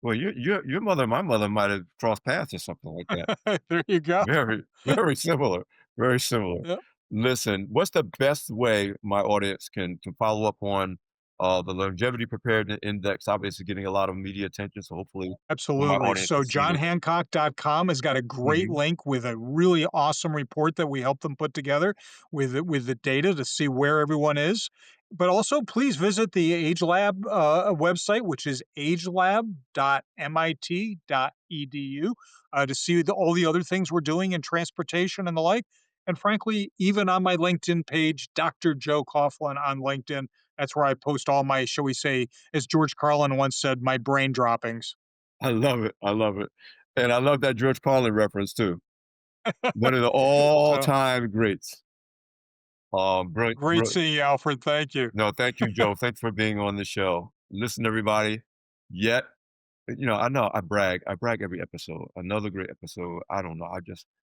Well, your mother and my mother might have crossed paths or something like that. There you go. Very, very similar, very similar. Yeah, Listen, what's the best way my audience can follow up on, the Longevity Preparedness Index? Obviously getting a lot of media attention, so hopefully my absolutely. audience So has seen it. johnhancock.com has got a great Mhm. link with a really awesome report that we helped them put together with the data to see where everyone is. But also, please visit the AgeLab website, which is agelab.mit.edu, to see all the other things we're doing in transportation and the like. And frankly, even on my LinkedIn page, Dr. Joe Coughlin on LinkedIn, that's where I post all my, shall we say, as George Carlin once said, my brain droppings. I love it, I love it, and I love that George Carlin reference too. One of the all-time greats. Brilliant, Great brilliant. seeing you, Alfred. Thank you. No, thank you, Joe. Thanks for being on the show. Listen, everybody, yet I know I brag every episode. Another great episode. I don't know.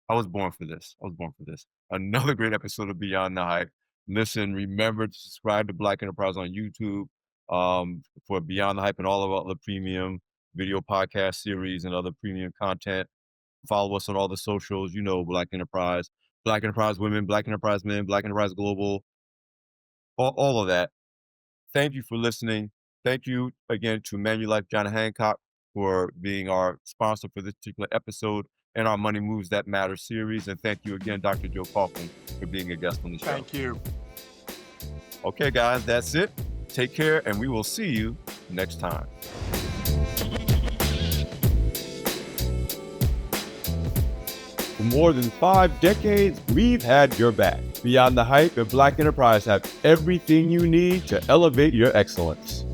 I was born for this. I was born for this. Another great episode of Beyond the Hype. Listen, remember to subscribe to Black Enterprise on YouTube, for Beyond the Hype and all of our other premium video podcast series and other premium content. Follow us on all the socials, Black Enterprise Women, Black Enterprise Men, Black Enterprise Global, all of that. Thank you for listening. Thank you again to Manulife John Hancock for being our sponsor for this particular episode and our Money Moves That Matter series. And thank you again, Dr. Joe Coughlin, for being a guest on the show. Thank you. Okay, guys, that's it. Take care, and we will see you next time. For more than 5 decades, we've had your back. Beyond the Hype and Black Enterprise have everything you need to elevate your excellence.